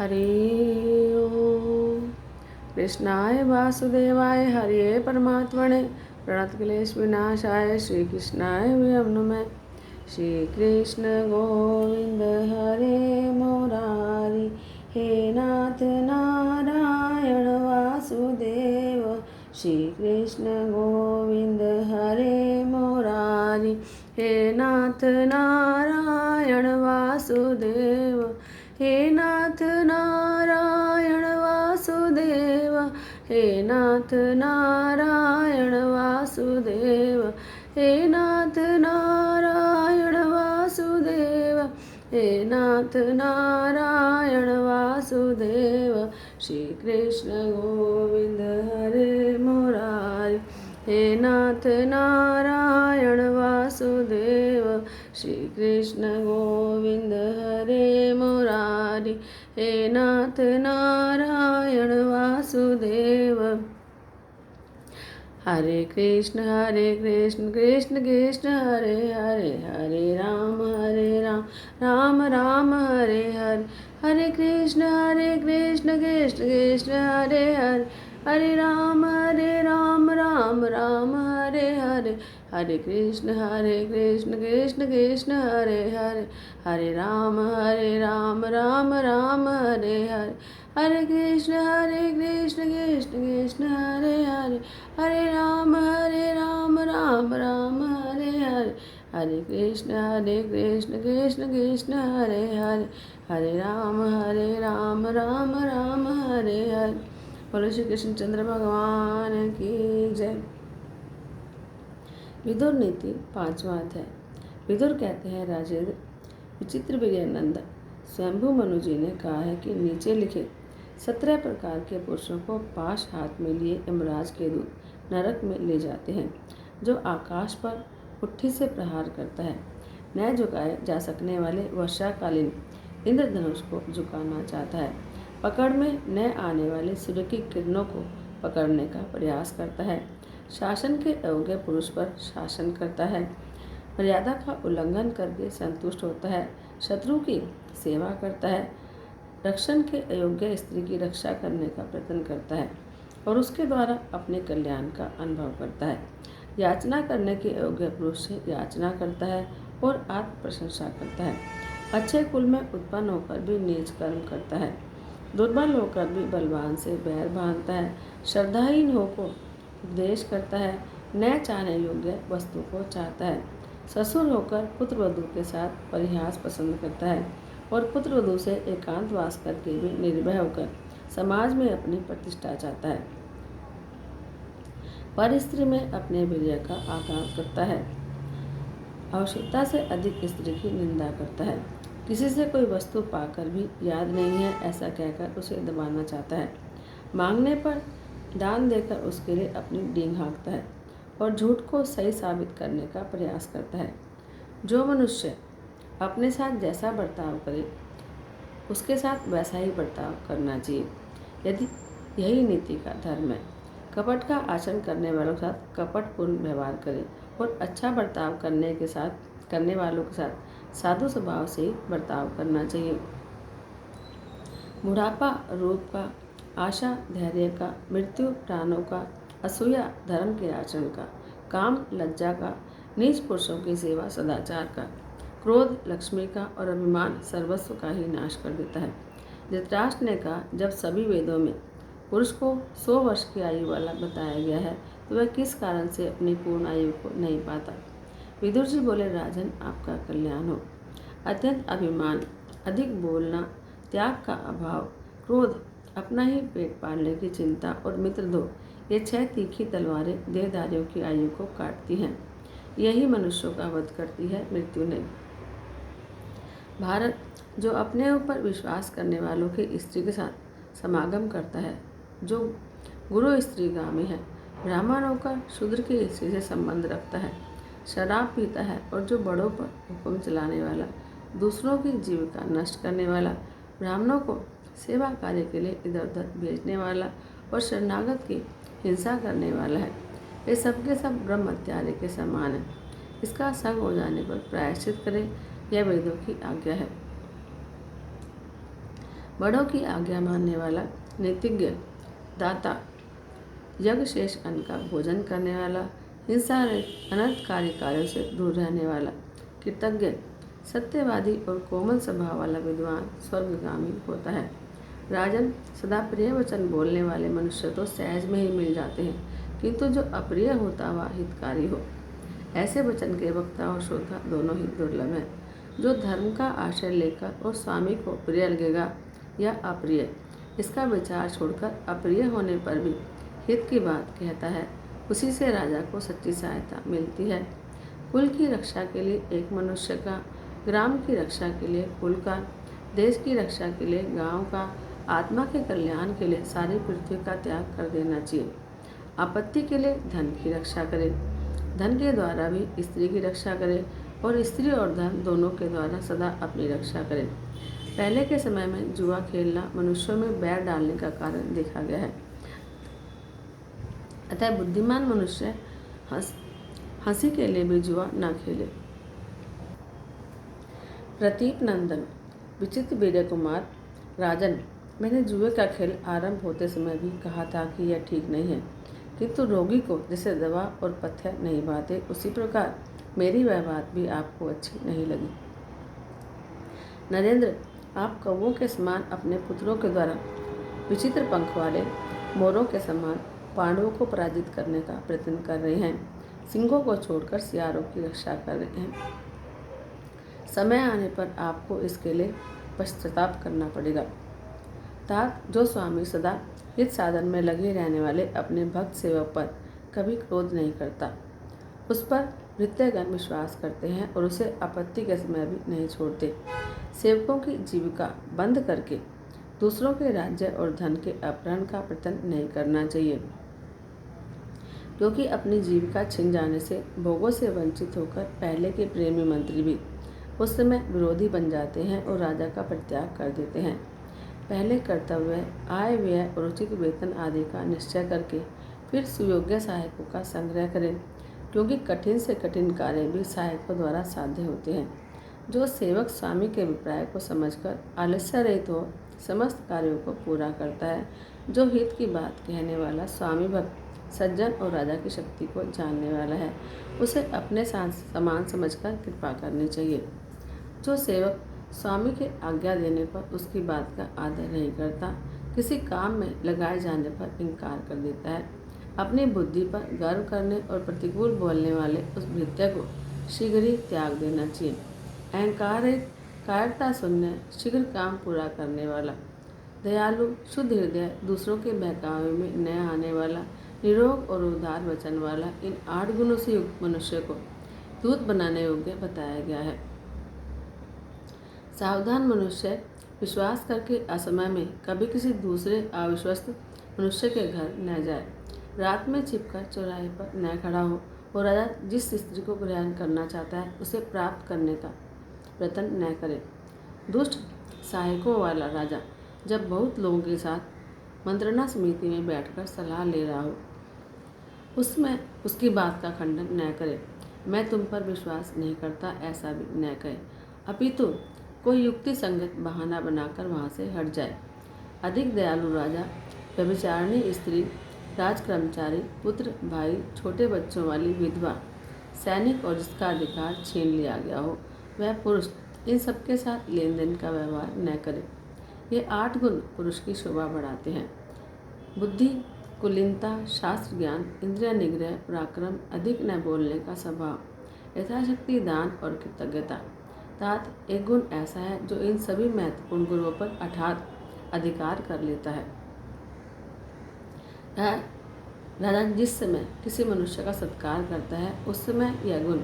हरि ओम। कृष्णाय वासुदेवाय हरिये परमात्मने प्रणतक्लेश विनाशाय श्री कृष्णाय वयं नमः। श्री कृष्ण गोविंद हरे मुरारी, हे नाथ नारायण वासुदेव। श्री कृष्ण गोविंद हरे मुरारी, हे नाथ नारायण वासुदेव। हे नाथ नारायण वासुदेव, हे नाथ नारायण वासुदेव, हे नाथ नारायण वासुदेव, हे नाथ नारायण वासुदेव। श्री कृष्ण गोविंद हरे मुरारी, हे नाथ नारायण वासुदेव। श्री कृष्ण गोविंद हरे मुरारी, हे नाथ नारायण वासुदेव। हरे कृष्ण कृष्ण कृष्ण हरे हरे, हरे राम राम राम हरे हरे। हरे कृष्ण कृष्ण कृष्ण हरे हरे, हरे राम राम राम हरे हरे। हरे कृष्ण कृष्ण कृष्ण हरे हरे, हरे राम राम राम हरे हरे। हरे कृष्ण कृष्ण कृष्ण हरे हरे, हरे राम राम राम हरे हरे। हरे कृष्ण कृष्ण कृष्ण हरे हरे, हरे राम राम राम हरे हरे। बोलो श्री कृष्ण चंद्र भगवान की जय। विदुर नीति 5वां अध्याय। विदुर कहते हैं, राजेंद्र, विचित्र वीर्यानंद, स्वयंभू मनु जी ने कहा है कि नीचे लिखे 17 प्रकार के पुरुषों को पाश हाथ में लिए यमराज के दूत नरक में ले जाते हैं। जो आकाश पर उट्ठी से प्रहार करता है, न झुकाए जा सकने वाले वर्षाकालीन इंद्रधनुष को झुकाना चाहता है, पकड़ में न आने वाले सूर्य की किरणों को पकड़ने का प्रयास करता है, शासन के अयोग्य पुरुष पर शासन करता है, मर्यादा का उल्लंघन करके संतुष्ट होता है, शत्रु की सेवा करता है, रक्षण के अयोग्य स्त्री की रक्षा करने का प्रयत्न करता है और उसके द्वारा अपने कल्याण का अनुभव करता है, याचना करने के अयोग्य पुरुष से याचना करता है और आत्म प्रशंसा करता है, अच्छे कुल में उत्पन्न होकर भी नीच कर्म करता है, दुर्बल होकर भी बलवान से बैर बांधता है, श्रद्धाहीन होकर उपदेश करता है, न चाहने योग्य वस्तु को चाहता है, ससुर होकर पुत्र वधू के साथ परिहास पसंद करता है और पुत्र वधू से एकांतवास करके भी निर्भय होकर समाज में अपनी प्रतिष्ठा चाहता है, पर स्त्री में अपने वीर्य का आघात करता है, आवश्यकता से अधिक स्त्री की निंदा करता है, किसी से कोई वस्तु पाकर भी याद नहीं है ऐसा कहकर उसे दबाना चाहता है, मांगने पर दान देकर उसके लिए अपनी डींग हाँकता है और झूठ को सही साबित करने का प्रयास करता है। जो मनुष्य अपने साथ जैसा बर्ताव करे उसके साथ वैसा ही बर्ताव करना चाहिए, यदि यही नीति का धर्म है। कपट का आचरण करने वालों के साथ कपटपूर्ण व्यवहार करें और अच्छा बर्ताव करने वालों के साथ साधु स्वभाव से ही बर्ताव करना चाहिए। बुढ़ापा रूप का, आशा धैर्य का, मृत्यु प्राणों का, असूया धर्म के आचरण का, काम लज्जा का, नीच पुरुषों की सेवा सदाचार का, क्रोध लक्ष्मी का और अभिमान सर्वस्व का ही नाश कर देता है। धृतराष्ट्र ने कहा, जब सभी वेदों में पुरुष को 100 वर्ष की आयु वाला बताया गया है तो वह किस कारण से अपनी पूर्ण आयु को नहीं पाता। विदुर जी बोले, राजन, आपका कल्याण हो। अत्यंत अभिमान, अधिक बोलना, त्याग का अभाव, क्रोध, अपना ही पेट पालने की चिंता और मित्रद्रोह, ये 6 तीखी तलवारें देहधारियों की आयु को काटती हैं। यही मनुष्यों का वध करती है, मृत्यु नहीं। भारत जो अपने ऊपर विश्वास करने वालों की स्त्री के साथ समागम करता है, जो गुरु स्त्रीगामी है, ब्राह्मण होकर शूद्र की स्त्री से संबंध रखता है, शराब पीता है और जो बड़ों पर हुक्म चलाने वाला, दूसरों की जीविका नष्ट करने वाला, ब्राह्मणों को सेवा कार्य के लिए इधर उधर भेजने वाला और शरणागत की हिंसा करने वाला है, ये सबके सब ब्रह्म हत्यारे के समान है। इसका संग हो जाने पर प्रायश्चित करें, यह वेदों की आज्ञा है। बड़ों की आज्ञा मानने वाला, नीतिज्ञ, दाता, यज्ञ शेष अन्न का भोजन करने वाला, हिंसा रहित अनर्थकारी कार्यों से दूर रहने वाला, कृतज्ञ, सत्यवादी और कोमल स्वभाव वाला विद्वान स्वर्गगामी होता है। राजन, सदा प्रिय वचन बोलने वाले मनुष्य तो सहज में ही मिल जाते हैं, किंतु जो अप्रिय होता वह हितकारी हो, ऐसे वचन के वक्ता और श्रोता दोनों ही दुर्लभ हैं। जो धर्म का आश्रय लेकर और स्वामी को प्रिय लगेगा या अप्रिय, इसका विचार छोड़कर अप्रिय होने पर भी हित की बात कहता है, उसी से राजा को सच्ची सहायता मिलती है। कुल की रक्षा के लिए एक मनुष्य का, ग्राम की रक्षा के लिए कुल का, देश की रक्षा के लिए गांव का, आत्मा के कल्याण के लिए सारी पृथ्वी का त्याग कर देना चाहिए। आपत्ति के लिए धन की रक्षा करे, धन के द्वारा भी स्त्री की रक्षा करे और स्त्री और धन दोनों के द्वारा सदा अपनी रक्षा करे। पहले के समय में जुआ खेलना मनुष्यों में बैर डालने का कारण देखा गया है। अतः बुद्धिमान मनुष्य हंसी के लिए भी जुआ न खेले। प्रतीप नंदन, विचित्र वीर्य कुमार, राजन, मैंने जुए का खेल आरंभ होते समय भी कहा था कि यह ठीक नहीं है, किंतु रोगी को जैसे दवा और पथ्य नहीं भाते, उसी प्रकार मेरी वह बात भी आपको अच्छी नहीं लगी। नरेंद्र, आप कौवों के समान अपने पुत्रों के द्वारा विचित्र पंख वाले मोरों के समान पांडवों को पराजित करने का प्रयत्न कर रहे हैं, सिंहों को छोड़कर सियारों की रक्षा कर रहे हैं। समय आने पर आपको इसके लिए पश्चाताप करना पड़ेगा। तात, जो स्वामी सदा हित साधन में लगे रहने वाले अपने भक्त सेवक पर कभी क्रोध नहीं करता, उस पर भृत्यगण विश्वास करते हैं और उसे आपत्ति के समय भी नहीं छोड़ते। सेवकों की जीविका बंद करके दूसरों के राज्य और धन के अपहरण का प्रयत्न नहीं करना चाहिए, क्योंकि अपनी जीविका छिन जाने से भोगों से वंचित होकर पहले के प्रेमी मंत्री भी उस समय विरोधी बन जाते हैं और राजा का परित्याग कर देते हैं। पहले कर्तव्य, आय व्यय और उचित वेतन आदि का निश्चय करके फिर सुयोग्य सहायकों का संग्रह करें, क्योंकि कठिन से कठिन कार्य भी सहायकों द्वारा साध्य होते हैं। जो सेवक स्वामी के अभिप्राय को समझकर आलस्य रहित हो समस्त कार्यों को पूरा करता है, जो हित की बात कहने वाला स्वामी भक्त, सज्जन और राजा की शक्ति को जानने वाला है, उसे अपने समान समझकर कृपा करनी चाहिए। जो सेवक स्वामी के आज्ञा देने पर उसकी बात का आदर नहीं करता, किसी काम में लगाए जाने पर इनकार कर देता है, अपनी बुद्धि पर गर्व करने और प्रतिकूल बोलने वाले उस भृत्य को शीघ्र ही त्याग देना चाहिए। अहंकार रहित, कायरता शून्य, शीघ्र काम पूरा करने वाला, दयालु, शुद्ध हृदय, दूसरों के बहकावे में न आने वाला, निरोग और उदार वचन वाला, इन 8 गुणों से युक्त मनुष्य को दूत बनाने योग्य बताया गया है। सावधान मनुष्य विश्वास करके असमय में कभी किसी दूसरे अविश्वस्त मनुष्य के घर न जाए, रात में छिपकर चौराहे पर न खड़ा हो और राजा जिस स्त्री को ग्रहण करना चाहता है उसे प्राप्त करने का प्रयत्न न करे। दुष्ट सहायकों वाला राजा जब बहुत लोगों के साथ मंत्रणा समिति में बैठकर सलाह ले रहा हो, उसमें उसकी बात का खंडन न करे। मैं तुम पर विश्वास नहीं करता ऐसा भी न कहे, अपितु कोई युक्ति संगत बहाना बनाकर वहाँ से हट जाए। अधिक दयालु राजा व्यभिचारिणी स्त्री, राजकर्मचारी, पुत्र, भाई, छोटे बच्चों वाली विधवा, सैनिक और जिसका अधिकार छीन लिया गया हो वह पुरुष, इन सबके साथ लेन देन का व्यवहार न करे। ये 8 गुण पुरुष की शोभा बढ़ाते हैं। बुद्धि, कुलीनता, शास्त्र ज्ञान, इंद्रिय निग्रह, पराक्रम, अधिक न बोलने का स्वभाव, यथाशक्ति दान और कृतज्ञता। तात, एक गुण ऐसा है जो इन सभी महत्वपूर्ण गुणों पर अर्थात अधिकार कर लेता है। राजा जिस समय किसी मनुष्य का सत्कार करता है उस समय यह गुण,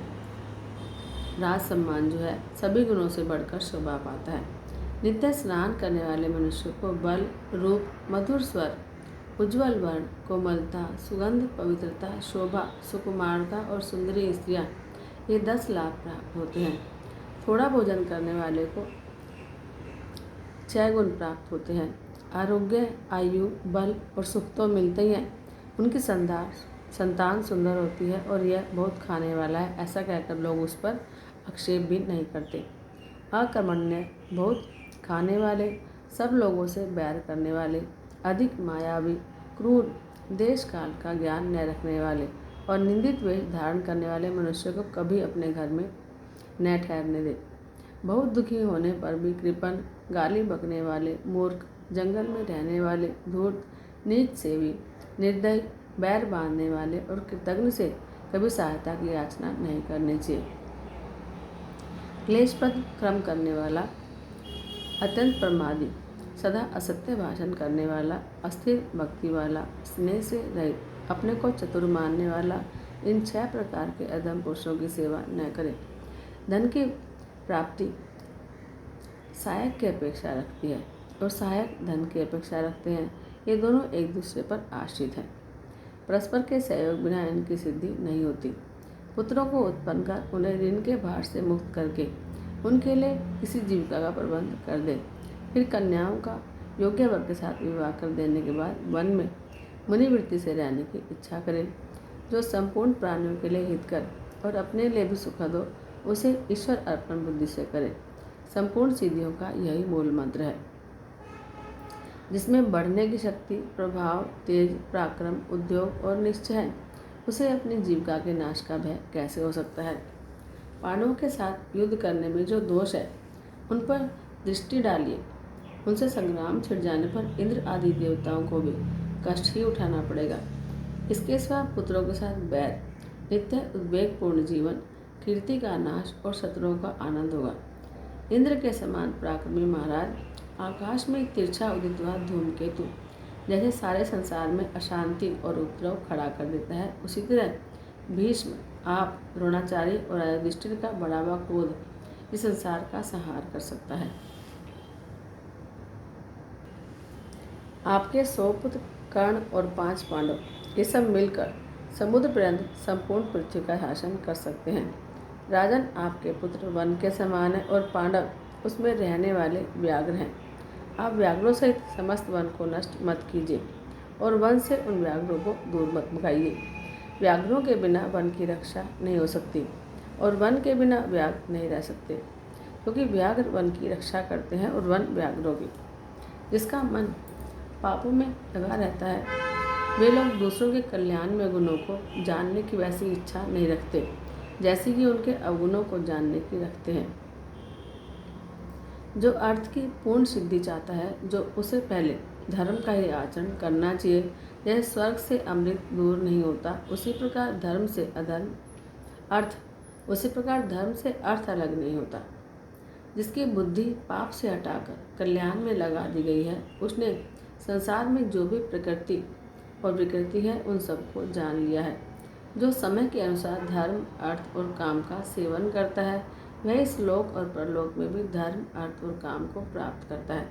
राज सम्मान जो है, सभी गुणों से बढ़कर शोभा पाता है। नित्य स्नान करने वाले मनुष्य को बल, रूप, मधुर स्वर, उज्ज्वल वर्ण, कोमलता, सुगंध, पवित्रता, शोभा, सुकुमारता और सुंदरी स्त्रियां, ये 10 लाभ प्राप्त होते हैं। थोड़ा भोजन करने वाले को 6 गुण प्राप्त होते हैं। आरोग्य, आयु, बल और सुख तो मिलते ही हैं, उनकी संतान सुंदर होती है और यह बहुत खाने वाला है, ऐसा कहकर लोग उस पर आक्षेप भी नहीं करते। अकर्मण्य, बहुत खाने वाले, सब लोगों से बैर करने वाले, अधिक मायावी, क्रूर, देश काल का ज्ञान न रखने वाले और निंदित वेश धारण करने वाले मनुष्य को कभी अपने घर में न ठहरने दे। बहुत दुखी होने पर भी कृपण, गाली बकने वाले, मूर्ख, जंगल में रहने वाले, धूर्त, नीच सेवी, निर्दयी, बैर बांधने वाले और कृतज्ञ से कभी सहायता की याचना नहीं करनी चाहिए। क्लेशप्रद क्रम करने वाला, अत्यंत प्रमादी, सदा असत्य भाषण करने वाला, अस्थिर भक्ति वाला, स्नेह से रहित, अपने को चतुर मानने वाला, इन 6 प्रकार के अधम पुरुषों की सेवा न करे। धन की प्राप्ति सहायक की अपेक्षा रखती है और सहायक धन की अपेक्षा रखते हैं। ये दोनों एक दूसरे पर आश्रित हैं। परस्पर के सहयोग बिना इनकी सिद्धि नहीं होती। पुत्रों को उत्पन्न कर उन्हें ऋण के भार से मुक्त करके उनके लिए किसी जीविका का प्रबंध कर दे। फिर कन्याओं का योग्य वर के साथ विवाह कर देने के बाद वन में मुनिवृत्ति से रहने की इच्छा करे। जो संपूर्ण प्राणियों के लिए हितकर और अपने लिए भी सुखद हो, उसे ईश्वर अर्पण बुद्धि से करे। संपूर्ण सिद्धियों का यही मूल मंत्र है। जिसमें बढ़ने की शक्ति, प्रभाव, तेज, पराक्रम, उद्योग और निश्चय है, उसे अपनी जीविका के नाश का भय कैसे हो सकता है। पांडवों के साथ युद्ध करने में जो दोष है, उन पर दृष्टि डालिए। उनसे संग्राम छिड़ जाने पर इंद्र आदि देवताओं को भी कष्ट ही उठाना पड़ेगा। इसके सिवा पुत्रों के साथ बैर, नित्य उद्वेगपूर्ण जीवन, कीर्ति का नाश और शत्रुओं का आनंद होगा। इंद्र के समान पराक्रमी महाराज आकाश में तिरछा उदित हुआ धूमकेतु जैसे सारे संसार में अशांति और उपद्रव खड़ा कर देता है, उसी तरह भीष्म, आप, द्रोणाचार्य और युधिष्ठिर का बढ़ा हुआ क्रोध इस संसार का संहार कर सकता है। आपके 100 पुत्र कर्ण और 5 पांडव, ये सब मिलकर समुद्र पर्यंत संपूर्ण पृथ्वी का शासन कर सकते हैं। राजन, आपके पुत्र वन के समान है और पांडव उसमें रहने वाले व्याघ्र हैं। आप व्याघ्रों सहित समस्त वन को नष्ट मत कीजिए और वन से उन व्याघ्रों को दूर मत भगाइए। व्याघ्रों के बिना वन की रक्षा नहीं हो सकती और वन के बिना व्याघ्र नहीं रह सकते, क्योंकि व्याघ्र वन की रक्षा करते हैं और वन व्याघ्रों की। जिसका मन पापों में लगा रहता है, वे लोग दूसरों के कल्याण में गुणों को जानने की वैसी इच्छा नहीं रखते जैसी कि उनके अवगुणों को जानने की रखते हैं। जो अर्थ की पूर्ण सिद्धि चाहता है, जो उसे पहले धर्म का ही आचरण करना चाहिए। जैसे स्वर्ग से अमृत दूर नहीं होता, उसी प्रकार धर्म से अर्थ अलग नहीं होता। जिसकी बुद्धि पाप से हटाकर कल्याण में लगा दी गई है, उसने संसार में जो भी प्रकृति और विकृति है, उन सबको जान लिया है। जो समय के अनुसार धर्म, अर्थ और काम का सेवन करता है, वह इस लोक और परलोक में भी धर्म, अर्थ और काम को प्राप्त करता है।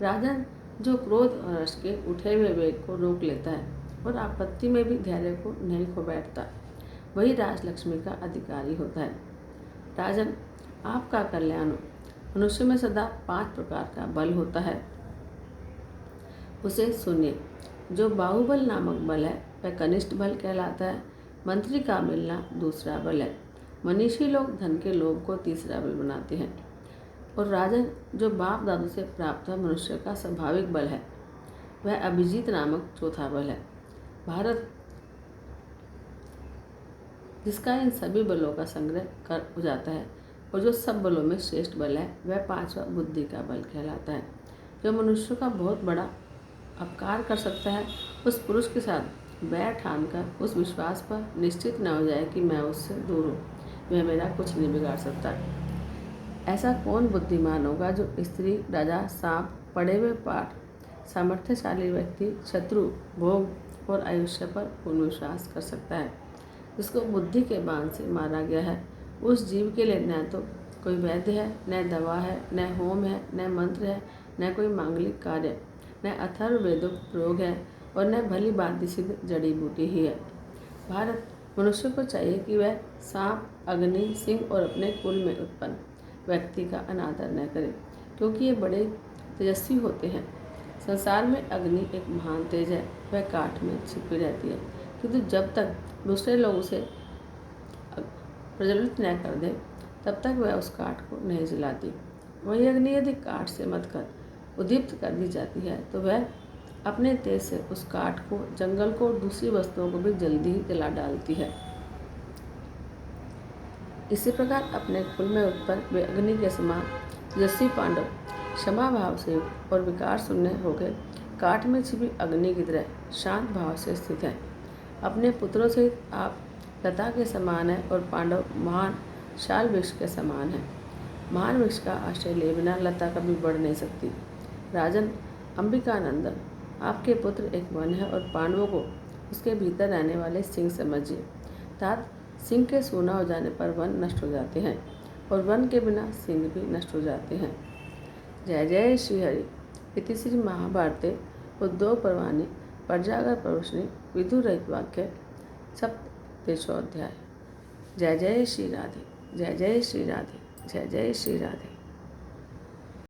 राजन, जो क्रोध और हर्ष के उठे हुए वेग को रोक लेता है और आपत्ति में भी धैर्य को नहीं खो बैठता, वही राजलक्ष्मी का अधिकारी होता है। राजन, आपका कल्याण हो। मनुष्य में सदा 5 प्रकार का बल होता है, उसे सुनिए। जो बाहुबल नामक बल है, वह कनिष्ठ बल कहलाता है। मंत्री का मिलना दूसरा बल है। मनीषी लोग धन के लोभ को तीसरा बल बनाते हैं। और राजन, जो बाप दादू से प्राप्त मनुष्य का स्वाभाविक बल है, वह अभिजीत नामक चौथा बल है। भारत, जिसका इन सभी बलों का संग्रह कर हो जाता है और जो सब बलों में श्रेष्ठ बल है, वह 5वां बुद्धि का बल कहलाता है। जो मनुष्य का बहुत बड़ा अपकार कर सकता है, उस पुरुष के साथ बैर ठानकर उस विश्वास पर निश्चित न हो जाए कि मैं उससे दूर हूँ, वह मेरा कुछ नहीं बिगाड़ सकता। ऐसा कौन बुद्धिमान होगा जो स्त्री, राजा, सांप, पढ़े हुए पाठ, सामर्थ्यशाली व्यक्ति, शत्रु, भोग और आयुष्य पर पूर्ण विश्वास कर सकता है। जिसको बुद्धि के बाण से मारा गया है, उस जीव के लिए न तो कोई वैद्य है, न दवा है, न होम है, न मंत्र है, न कोई मांगलिक कार्य, न अथर्ववेदों प्रयोग है और न भली भांति सिद्ध जड़ी बूटी ही है। भारत, मनुष्य को चाहिए कि वह सांप, अग्नि, सिंह और अपने कुल में उत्पन्न व्यक्ति का अनादर न करे, क्योंकि ये बड़े तेजस्वी होते हैं। संसार में अग्नि एक महान तेज है, वह काठ में छिपी रहती है, किंतु जब तक दूसरे लोग उसे प्रज्वलित न कर दें, तब तक वह उस काठ को नहीं जलाती। वही अग्नि यदि काठ से मत कर उद्दीप्त कर दी जाती है तो वह अपने तेज से उस काठ को, जंगल को और दूसरी वस्तुओं को भी जल्दी ही जला डालती है। इसी प्रकार अपने कुल में उत्पन्न वे अग्नि के समान यशस्वी पांडव क्षमा भाव से युक्त और विकार शून्य हो गए काठ में छिपी अग्नि की तरह शांत भाव से स्थित हैं। अपने पुत्रों सहित आप लता के समान हैं और पांडव महान शाल वृक्ष के समान हैं। महान वृक्ष का आश्रय ले बिना लता कभी बढ़ नहीं सकती। राजन अंबिकानंदन, आपके पुत्र एक वन है और पांडवों को उसके भीतर रहने वाले सिंह समझिए। तात सिंह के सूना हो जाने पर वन नष्ट हो जाते हैं और वन के बिना सिंह भी नष्ट हो जाते हैं। जय जय श्री हरि। इति श्री महाभारते उद्योग पर्वाणि प्रजागर प्रवचने विदुर रहित वाक्य सप्तशोऽध्याय। जय जय श्री राधे, जय जय श्री राधे, जय जय श्री राधे।